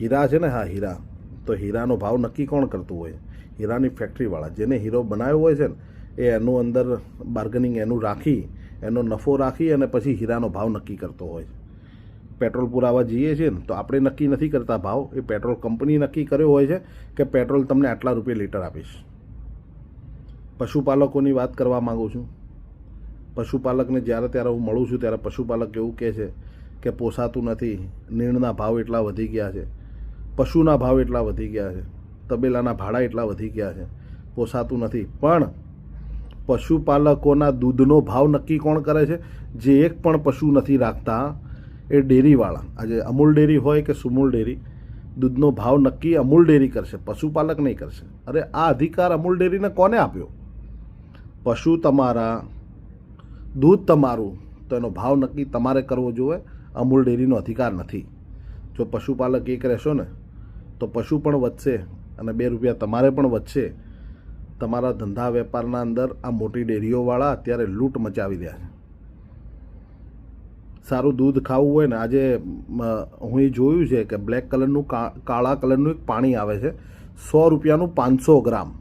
હીરા છે ને, હા હીરા, તો હીરાનો ભાવ નક્કી કોણ કરતું હોય? હીરાની ફેક્ટરીવાળા. જેને હીરો બનાવ્યો હોય છે ને એ એનું અંદર બાર્ગેનિંગ એનું રાખી, એનો નફો રાખી અને પછી હીરાનો ભાવ નક્કી કરતો હોય. પેટ્રોલ પુરાવા જઈએ છીએ ને તો આપણે નક્કી નથી કરતા ભાવ, એ પેટ્રોલ કંપની નક્કી કર્યો હોય છે કે પેટ્રોલ તમને આટલા રૂપિયા લીટર આપીશ. પશુપાલકોની વાત કરવા માગું છું. પશુપાલકને જ્યારે ત્યારે હું મળું છું ત્યારે પશુપાલક એવું કહે છે કે પોસાતું નથી, નીણના ભાવ એટલા વધી ગયા છે, પશુના ભાવ એટલા વધી ગયા છે, તબેલાના ભાડા એટલા વધી ગયા છે, પોસાતું નથી. પણ પશુપાલકોના દૂધનો ભાવ નક્કી કોણ કરે છે? જે એક પણ પશુ નથી રાખતા એ ડેરીવાળા. આજે અમૂલ ડેરી હોય કે સુમૂલ ડેરી, દૂધનો ભાવ નક્કી અમૂલ ડેરી કરશે, પશુપાલક નહીં કરશે. અરે આ અધિકાર અમૂલ ડેરીને કોને આપ્યો? પશુ તમારા, દૂધ તમારું, તો એનો ભાવ નક્કી તમારે કરવો જોઈએ. અમૂલ ડેરીનો અધિકાર નથી. જો પશુપાલક એક રહેશો ને તો પશુ પણ વધશે અને 2 રૂપિયા તમારે પણ વધશે. તમારા ધંધા વેપારના અંદર આ મોટી ડેરીઓવાળા અત્યારે લૂંટ મચાવી રહ્યા છે. સારું દૂધ ખાવું હોય ને, આજે હું એ જોયું છે કે બ્લેક કલરનું કાળા કલરનું એક પાણી આવે છે, 100 રૂપિયાનું 500 ગ્રામ.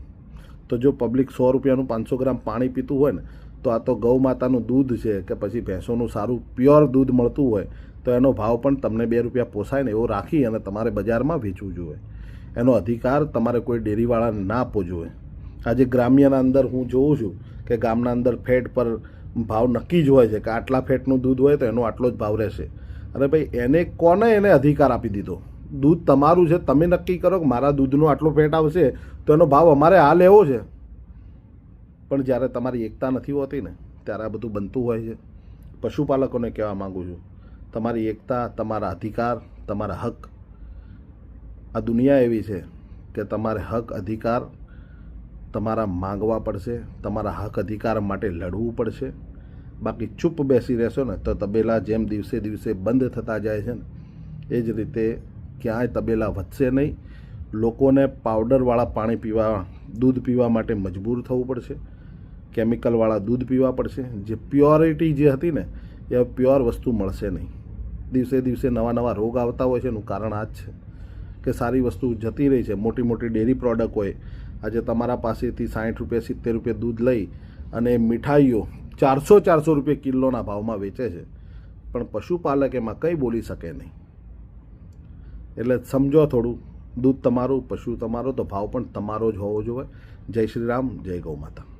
તો જો પબ્લિક 100 રૂપિયાનું 500 ગ્રામ પાણી પીતું હોય ને તો આ તો ગૌ માતાનું દૂધ છે કે પછી ભેંસોનું સારું પ્યોર દૂધ મળતું હોય તો એનો ભાવ પણ તમને 2 રૂપિયા પોસાય ને એવો રાખી અને તમારે બજારમાં વેચવું જોઈએ. એનો અધિકાર તમારે કોઈ ડેરીવાળાને ના આપવો જોઈએ. આજે ગ્રામ્યના અંદર હું જોઉં છું કે ગામના અંદર ફેટ પર ભાવ નક્કી જ હોય છે કે આટલા ફેટનું દૂધ હોય તો એનો આટલો જ ભાવ રહેશે. અરે ભાઈ, એને કોને એને અધિકાર આપી દીધો? દૂધ તમારું છે, તમે નક્કી કરો કે મારા દૂધનો આટલો ફેટ આવશે તો એનો ભાવ અમારે આ લેવો છે. પણ જ્યારે તમારી એકતા નથી હોતી ને ત્યારે આ બધું બનતું હોય છે. પશુપાલકોને કહેવા માગું છું, તમારી એકતા, તમારા અધિકાર, તમારા હક, આ દુનિયા એવી છે કે તમારે હક અધિકાર તમારા માગવા પડશે, તમારા હક અધિકાર માટે લડવું પડશે. બાકી ચૂપ બેસી રહેશો ને તો તબેલા જેમ દિવસે દિવસે બંધ થતા જાય છે ને એ જ રીતે ક્યાંય તબેલા વધશે નહીં. લોકોને પાવડરવાળા પાણી પીવા, દૂધ પીવા માટે મજબૂર થવું પડશે, કેમિકલવાળા દૂધ પીવા પડશે. જે પ્યોરિટી જે હતી ને એ પ્યોર વસ્તુ મળશે નહીં. દિવસે દિવસે નવા નવા રોગ આવતા હોય છે. એનું કારણ આ જ છે કે સારી વસ્તુ જતી રહી છે. મોટી મોટી ડેરી પ્રોડક્ટ હોય, આજે તમારા પાસેથી 60 રૂપિયા 70 રૂપિયા દૂધ લઈ અને મીઠાઈઓ 400 રૂપિયા કિલોના ભાવમાં વેચે છે, પણ પશુપાલક એમાં કંઈ બોલી શકે નહીં. એટલે સમજો થોડું, દૂધ તમારું, પશુ તમારો, તો ભાવ પણ તમારો જ હોવો જોઈએ. જય શ્રી રામ, જય ગૌ માતા.